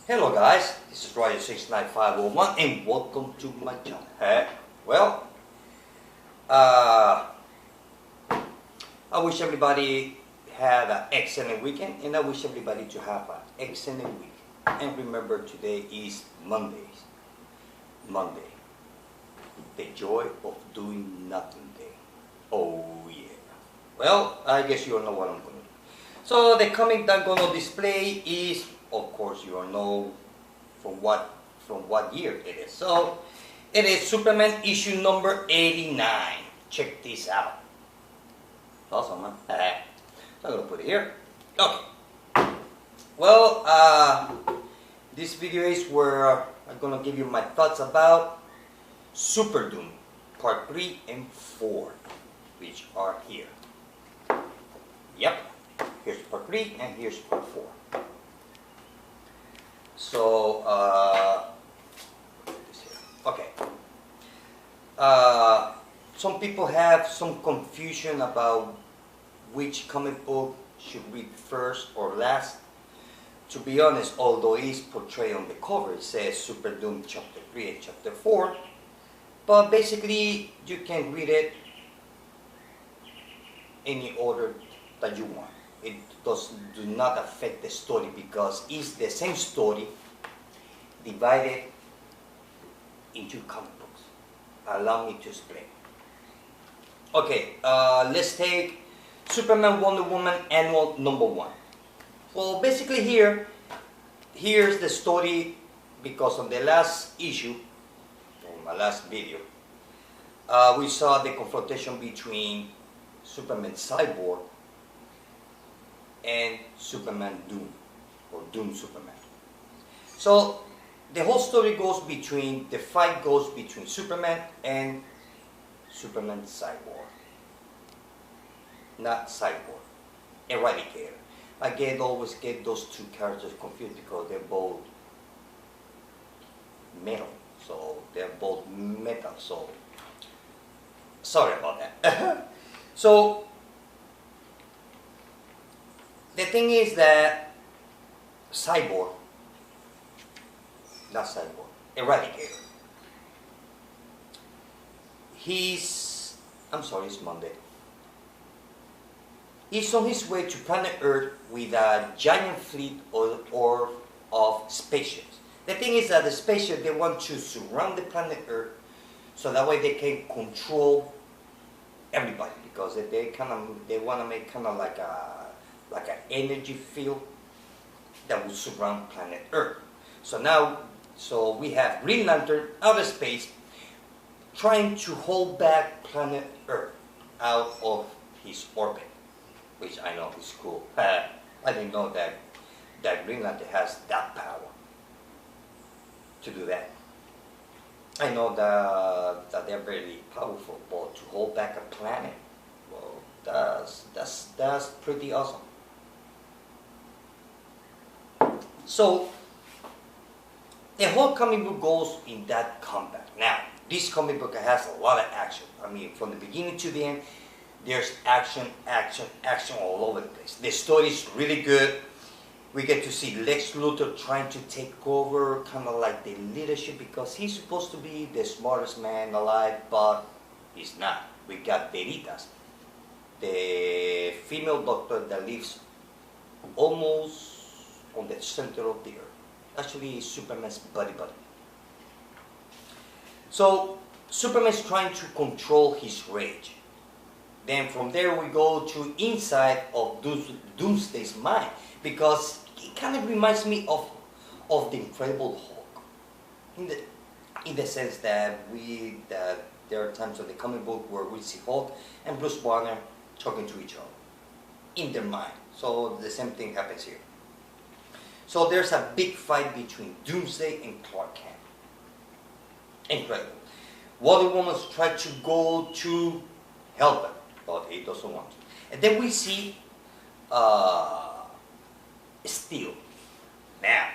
Hello guys, this is Roger69501 and welcome to my channel. Well, I wish everybody had an excellent weekend and I wish everybody to have an excellent week. And remember, today is Monday, the joy of doing nothing day. Oh yeah. Well, I guess you all know what I'm going to do. So the comic that I'm going to display is, of course, you all know from what year it is. So it is Superman issue number 89. Check this out. Awesome, man. So I'm going to put it here. Okay. Well, this video is where I'm going to give you my thoughts about Superdoom Part 3 and 4, which are here. Yep. Here's Part 3 and here's Part 4. So, okay. Some people have some confusion about which comic book should read first or last. To be honest, although it is portrayed on the cover, it says Superdoom Chapter 3 and Chapter 4, but basically you can read it any order that you want. It do not affect the story because it's the same story divided into comic books. Allow me to explain. Okay, let's take Superman Wonder Woman Annual number 1. Well, basically here's the story because of the last issue, or my last video, we saw the confrontation between Superman Cyborg and Superman Doom, or Doom Superman. So the whole story goes between, the fight goes between Superman and Superman Cyborg. Not Cyborg, Eradicator. I always get those two characters confused because they're both metal. So they're both metal, so sorry about that. So the thing is that Cyborg, not Cyborg, Eradicator, it's Monday. He's on his way to planet Earth with a giant fleet of spaceships. The thing is that the spaceships, they want to surround the planet Earth so that way they can control everybody, because they want to make kind of like an energy field that will surround planet Earth. So we have Green Lantern out of space trying to hold back planet Earth out of his orbit, which I know is cool. I didn't know that Green Lantern has that power to do that. I know that they're very powerful, but to hold back a planet, well, that's pretty awesome. So the whole comic book goes in that combat. Now, this comic book has a lot of action. I mean, from the beginning to the end, there's action all over the place. The story is really good. We get to see Lex Luthor trying to take over, kind of like the leadership, because he's supposed to be the smartest man alive, but he's not. We got Veritas, the female doctor that lives almost on the center of the earth. Actually, Superman's buddy. So Superman's trying to control his rage. Then from there we go to inside of Doomsday's mind, because it kind of reminds me of the Incredible Hulk, in the sense that there are times in the comic book where we see Hulk and Bruce Banner talking to each other in their mind. So the same thing happens here. So there's a big fight between Doomsday and Clark Kent. Incredible. Wonder Woman's tried to go to help him, but he doesn't want to. And then we see Steel. Now,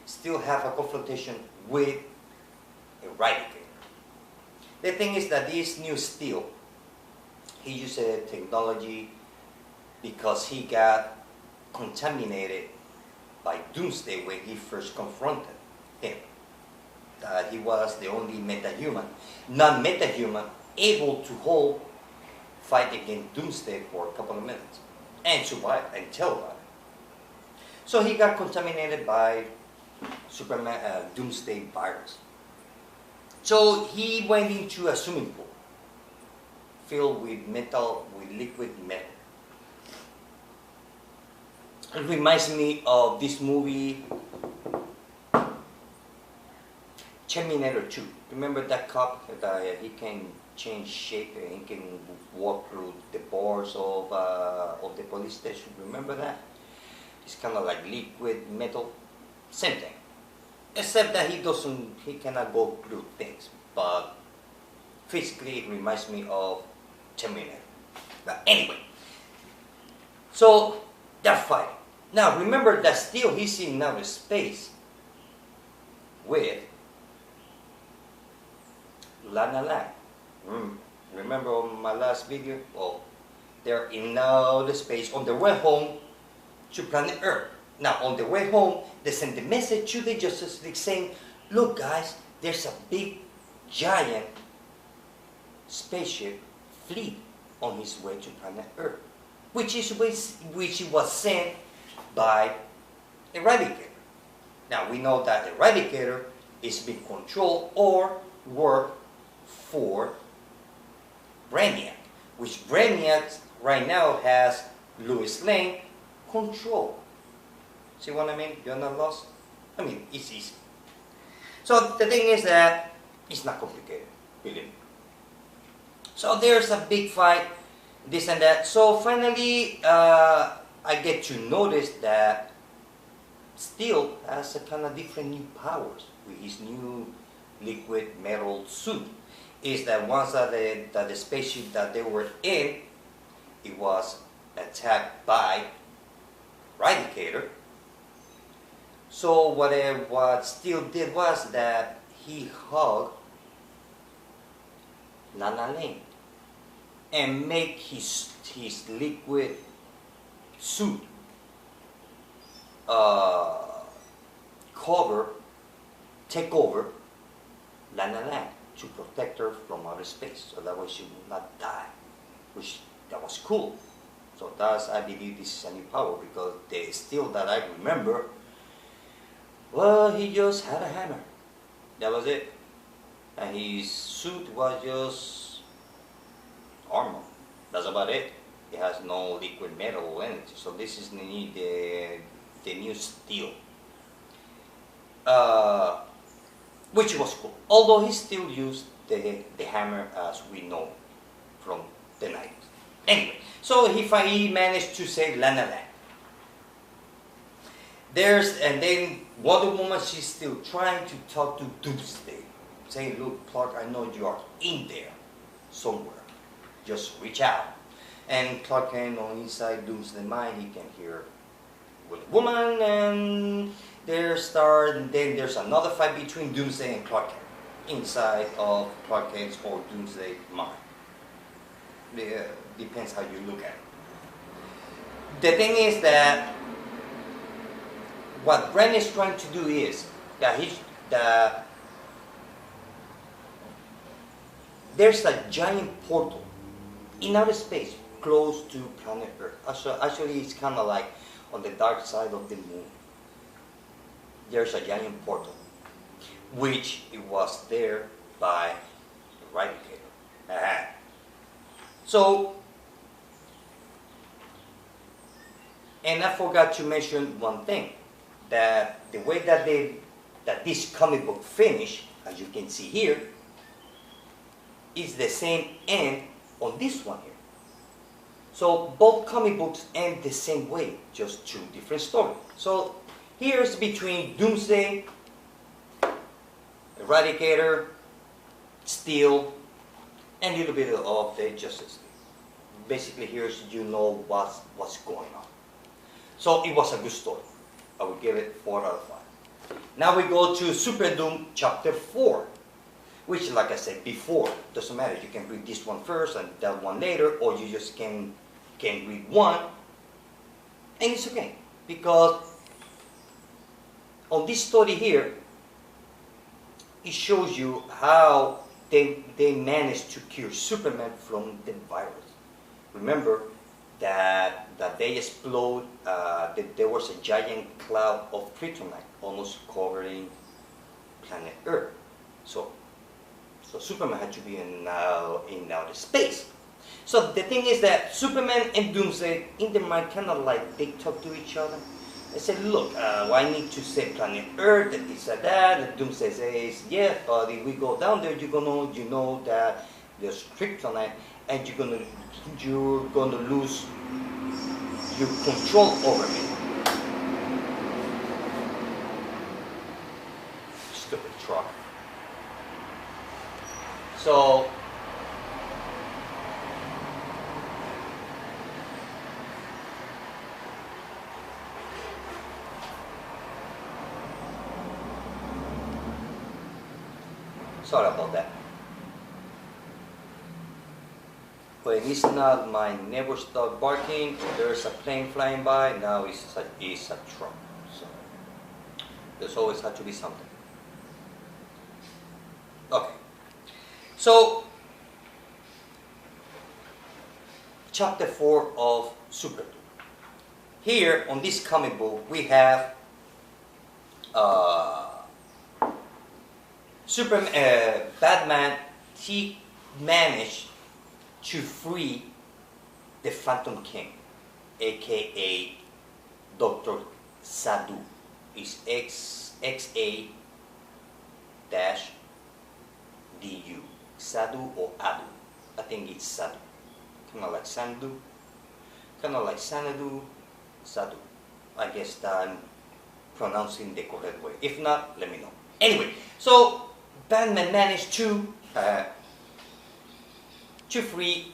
Steel have a confrontation with Eradicator. The thing is that this new Steel, he uses technology because he got contaminated by Doomsday when he first confronted him. That he was the only metahuman, non-metahuman, able to fight against Doomsday for a couple of minutes and survive and tell about it. So he got contaminated by Doomsday virus. So he went into a swimming pool filled with liquid metal. It reminds me of this movie, Terminator 2. Remember that cop that he can change shape and he can walk through the bars of the police station? Remember that? It's kind of like liquid metal, same thing. Except that he cannot go through things. But physically, it reminds me of Terminator. But anyway, so that fight. Now remember that still he's in outer space with Lana Lang. Remember on my last video? Well, they're in outer space on their way home to planet Earth. Now on the way home, they send the message to the Justice League saying, look guys, there's a big, giant spaceship fleet on his way to planet Earth, which was sent by Eradicator. Now we know that Eradicator is being controlled or work for Brainiac, which Brainiac right now has Lois Lane control. See what I mean? You're not lost? I mean, it's easy. So the thing is that it's not complicated, believe me. So there's a big fight, this and that. So finally, I get to notice that Steel has a kind of different new powers with his new liquid metal suit. Is that once that the spaceship that they were in, it was attacked by Eradicator. So what Steel did was that he hugged Lana Lang and make his liquid suit take over Lana Lang to protect her from outer space, so that way she would not die, that was cool. So I believe this is a new power, because the Steel that I remember, well, he just had a hammer. That was it. And his suit was just armor. That's about it. It has no liquid metal in it. So this is the new Steel. Which was cool. Although he still used the hammer as we know from the 90s. Anyway, so he managed to save Lana Lang. And then Wonder Woman, she's still trying to talk to Doomsday, saying, look, Clark, I know you are in there somewhere. Just reach out. And Clark Kent on inside Doomsday's mind, he can hear Wonder Woman, and then there's another fight between Doomsday and Clark Kent inside of Clark Kent's or Doomsday's mind. Depends how you look at it. The thing is that what Brent is trying to do is that there's a giant portal in outer space close to planet Earth. Actually, it's kind of like on the dark side of the moon. There's a giant portal, which it was there by the Eradicator. So, and I forgot to mention one thing, that the way that this comic book finished, as you can see here, is the same end on this one here. So both comic books end the same way, just two different stories. So here's between Doomsday, Eradicator, Steel, and a little bit of the Justice League. Basically, here's what's going on. So it was a good story. I would give it 4 out of 5. Now we go to SUPERDOOM Chapter 4, which, like I said before, doesn't matter. You can read this one first and that one later, or you just can read one, and it's okay, because on this story here, it shows you how they managed to cure Superman from the virus. Remember that they explode, that there was a giant cloud of kryptonite almost covering planet Earth. So Superman had to be in outer space. So the thing is that Superman and Doomsday, in their mind, kind of like they talk to each other. They said, look, I need to save planet Earth, and this and that. And Doomsday says, yeah, but if we go down there, you know that there's kryptonite, and you're gonna lose your control over me. Stupid truck. So sorry about that. When it's not, my neighbor start barking. There's a plane flying by. Now it's a truck. So there's always had to be something. Okay. So chapter 4 of SUPERDOOM. Here on this comic book we have Batman. He managed to free the Phantom King, aka Dr. Sadu. Is XA-DU. Sadu or Adu. I think it's Sadu. Kind of like Sandu. Kind of like Sanadu. Sadu. I guess that I'm pronouncing the correct way. If not, let me know. Anyway, so Batman managed to free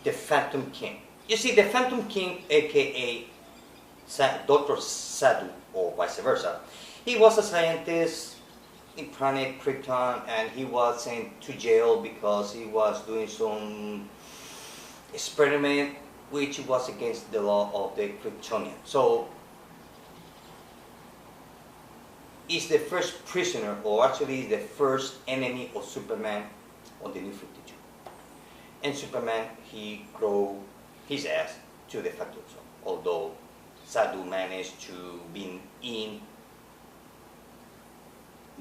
the Phantom King. You see, the Phantom King, aka Dr. Sadu, or vice versa, he was a scientist in planet Krypton, and he was sent to jail because he was doing some experiment which was against the law of the Kryptonian. So he's the first prisoner, or actually the first enemy of Superman on the New 52. And Superman, he drove his ass to the Phantom Zone, although Sadu managed to be in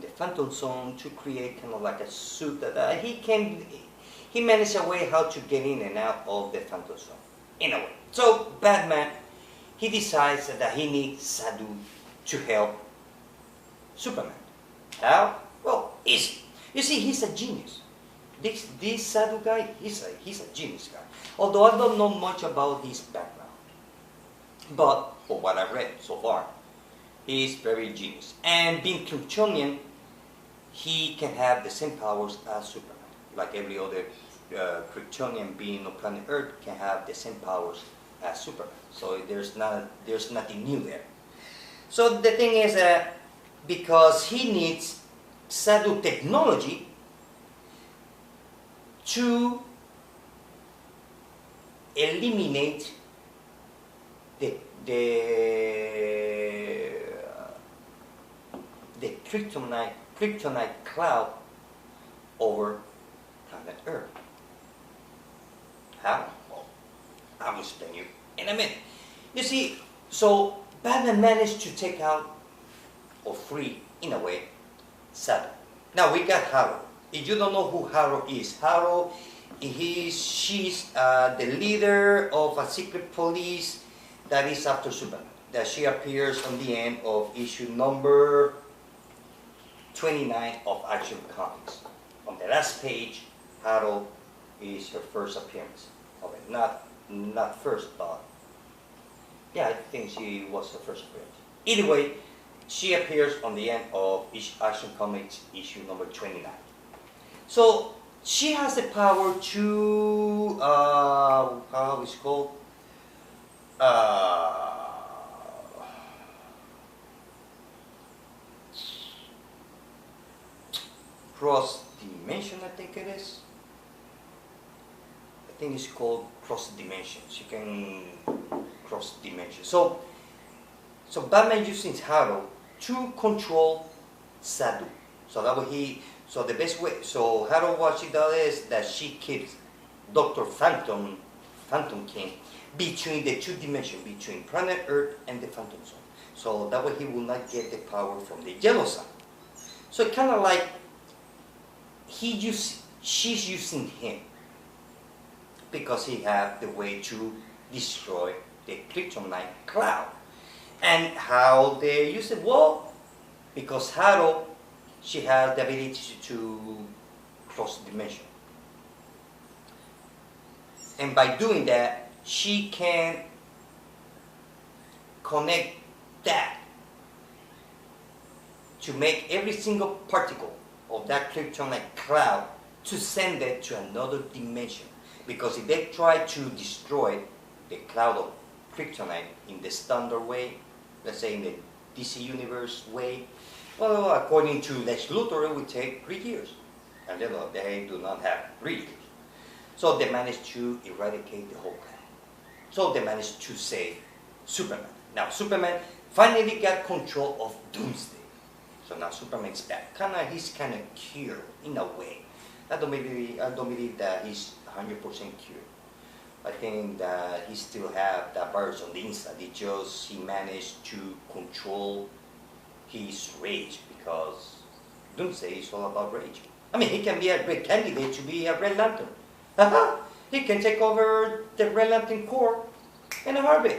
the Phantom Zone to create kind of like a suit that he managed a way how to get in and out of the Phantom Zone, in a way. So Batman, he decides that he needs Sadu to help Superman. How? Well, easy. You see, he's a genius. This Sadu guy, he's a genius guy. Although I don't know much about his background, but for what I've read so far, he is very genius. And being Kryptonian, he can have the same powers as Superman. Like every other Kryptonian being on planet Earth can have the same powers as Superman. So there's nothing new there. So the thing is that because he needs Sadu technology to eliminate the kryptonite cloud over planet Earth. How? Well, I will explain you in a minute. You see, so Batman managed to take out or free, in a way, Sadu. Now we got Harrow. If you don't know who Harrow is, she's the leader of a secret police that is after Superman. That she appears on the end of issue number 29 of Action Comics. On the last page, Harrow is her first appearance. Okay, not first, but yeah, I think she was her first appearance. Either way, she appears on the end of Action Comics issue number 29. So she has the power to how is it called? Cross dimension, I think it is. I think it's called cross dimension. She can cross dimension. So Batman using Harrow to control Sadu. So that way the best way, so Harold, what she does is that she keeps Dr. Phantom King, between the two dimensions, between planet Earth and the Phantom Zone. So that way he will not get the power from the yellow side. So kind of like she's using him because he has the way to destroy the kryptonite cloud. And how they use it? Well, because Harold, she has the ability to cross dimension. And by doing that, she can connect that to make every single particle of that kryptonite cloud to send it to another dimension. Because if they try to destroy the cloud of kryptonite in the standard way, let's say in the DC Universe way, well, according to Lex Luthor, it would take 3 years. And they do not have 3 years. So they managed to eradicate the whole cloud. So they managed to save Superman. Now Superman finally got control of Doomsday. So now Superman's back. He's kind of cured in a way. I don't believe that he's 100% cured. I think that he still have that virus on the inside. It's just he managed to control his rage, because Doomsday is all about rage. I mean, he can be a great candidate to be a Red Lantern. He can take over the Red Lantern Corps in a heartbeat.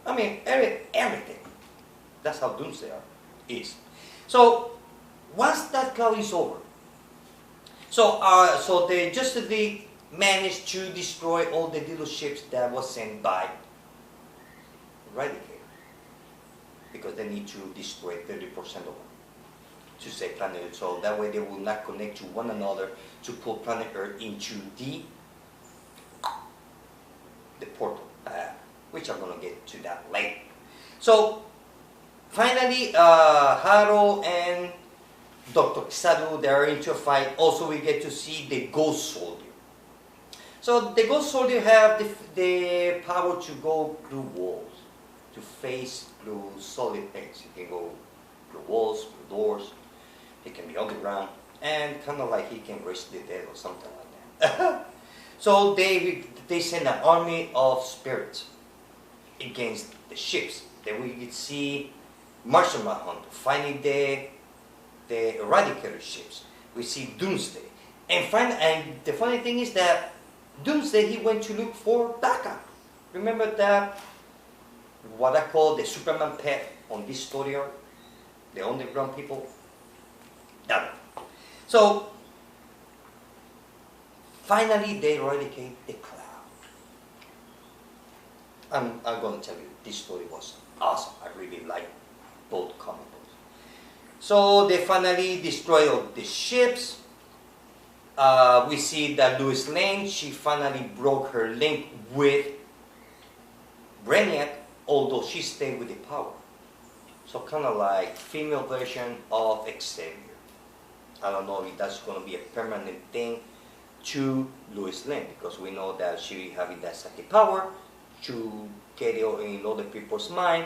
I mean, everything. That's how Doomsday is. So once that cloud is over, so the Justice League managed to destroy all the little ships that was sent by Eradicator, because they need to destroy 30% of them to save planet Earth. So that way they will not connect to one another to pull planet Earth into the portal, which I'm gonna get to that later. So finally, Harold and Dr. Sadu, they are into a fight. Also, we get to see the Ghost Soldier. So the Ghost Soldier have the power to go through walls, to face through solid things. He can go through walls, through doors. He can be underground, and kind of like he can raise the dead or something like that. So they send an army of spirits against the ships. Then we could see Martian Manhunter fighting the Eradicator ships. We see Doomsday. And the funny thing is that Doomsday, he went to look for backup. Remember that, what I call the Superman pet on this story arc? The underground people? That one. So, finally they eradicate the cloud. I'm going to tell you, this story was awesome. I really like both comic books. So they finally destroy all the ships. We see that Lois Lane, she finally broke her link with Brainiac, although she stayed with the power. So kind of like female version of Xavier. I don't know if that's going to be a permanent thing to Lois Lane, because we know that she having that psychic power to get it in other people's mind.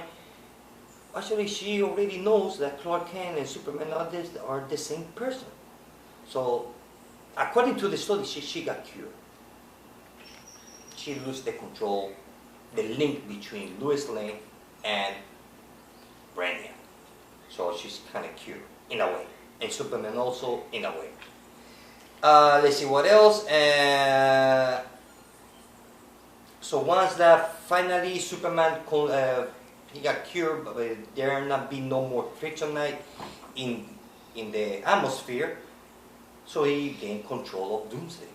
Actually, she already knows that Clark Kent and Superman are the same person. So, according to the story, she got cured. She lost the control, the link between Lois Lane and Brainiac. So she's kind of cured, in a way. And Superman also, in a way. Let's see what else. So once that finally Superman he got cured, but there not be no more kryptonite in the atmosphere, so he gained control of Doomsday.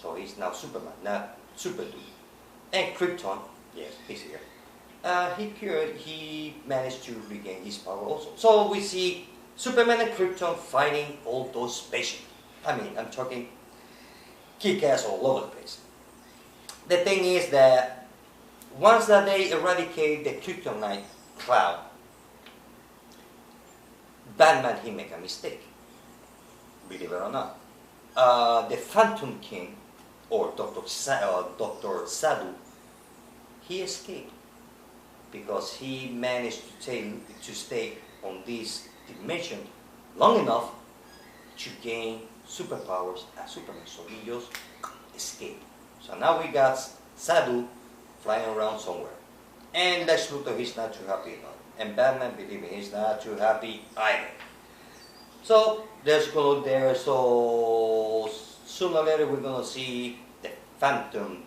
So he's now Superman, not SUPERDOOM. And Krypton, yes, he's here. He managed to regain his power also. So we see Superman and Krypton fighting all those spaceships. I mean, I'm talking kick-ass all over the place. The thing is that once that they eradicate the kryptonite cloud, Batman, he make a mistake. Believe it or not. The Phantom King, or Dr. Sadu, he escaped. because he managed to stay on this dimension long enough to gain superpowers as Superman. So he just escaped. So now we got Sadu flying around somewhere. And Lex Luthor, he's not too happy about it. And Batman, believe me, he's not too happy either. So let's go there. So sooner or later we're gonna see the Phantom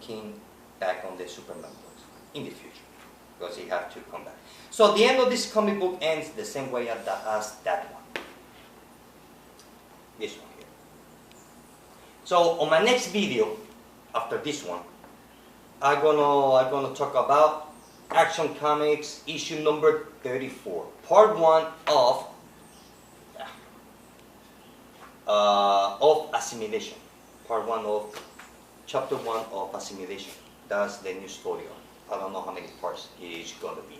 King back on the Superman books in the future, because he have to come back. So the end of this comic book ends the same way as that one. This one here. So on my next video, after this one, I'm gonna talk about Action Comics issue number 34, part 1 of Assimilation. Part 1 of chapter 1 of Assimilation. That's the new story. I don't know how many parts it's gonna be.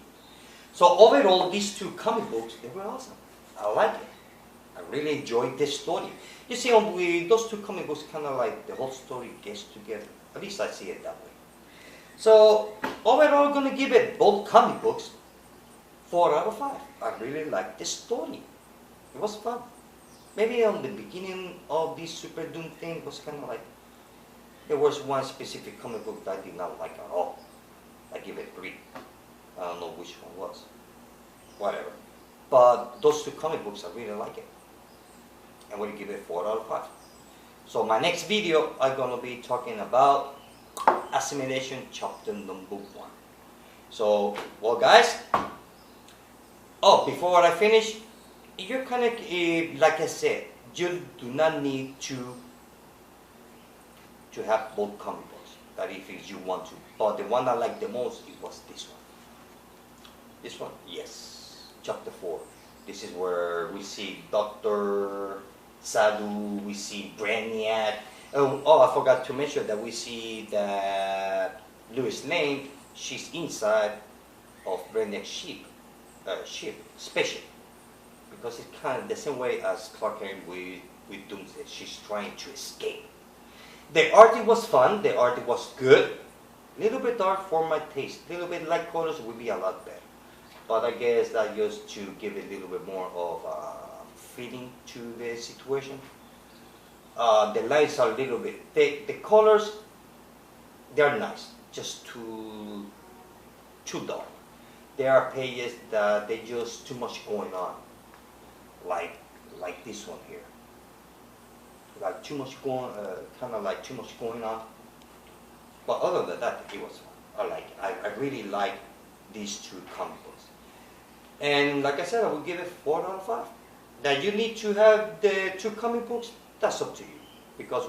So overall, these two comic books, they were awesome. I like it. I really enjoyed this story. You see, with those two comic books, kind of like the whole story gets together. At least I see it that way. So overall, I'm gonna give it, both comic books, 4 out of 5. I really liked this story. It was fun. Maybe on the beginning of this SUPERDOOM thing was kind of like, there was one specific comic book that I did not like at all. I give it 3. I don't know which one was. Whatever. But those two comic books, I really like it. I'm going to give it 4 out of 5. So my next video, I'm going to be talking about Assimilation chapter number 1. So, well guys, before I finish, you're kind of, like I said, you do not need to have both comic books, that if you want to. But the one I like the most, it was this one. This one? Yes. Chapter 4. This is where we see Dr. Sadu, we see Brainiac. Oh, I forgot to mention that we see that Lois Lane, she's inside of Brainiac's spaceship. Because it's kind of the same way as Clark Kent with Doomsday. She's trying to escape. The art was fun, the art was good. A little bit dark for my taste. A little bit light colors would be a lot better. But I guess that just to give it a little bit more of feeling to the situation. The lights are a little bit thick. The colors, they're nice, just too dark. There are pages that they just too much going on, like this one here. Like too much going, kind of like too much going on. But other than that, it was fun. I really like these two comic books. And like I said, I will give it 4 out of 5. That you need to have the 2 comic books, that's up to you. Because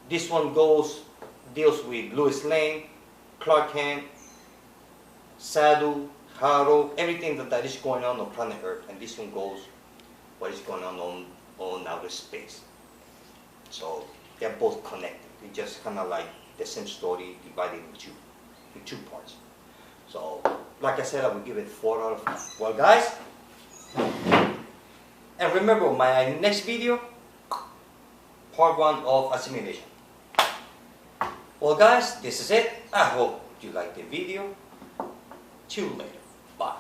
this one deals with Lois Lane, Clark Kent, Sadu, Harrow, everything that is going on planet Earth. And this one goes what is going on outer space. So they're both connected. It's just kind of like the same story divided in two parts. So, like I said, I will give it 4 out of 5. Well, guys, and remember my next video, part 1 of Assimilation. Well, guys, this is it. I hope you liked the video. Till later. Bye.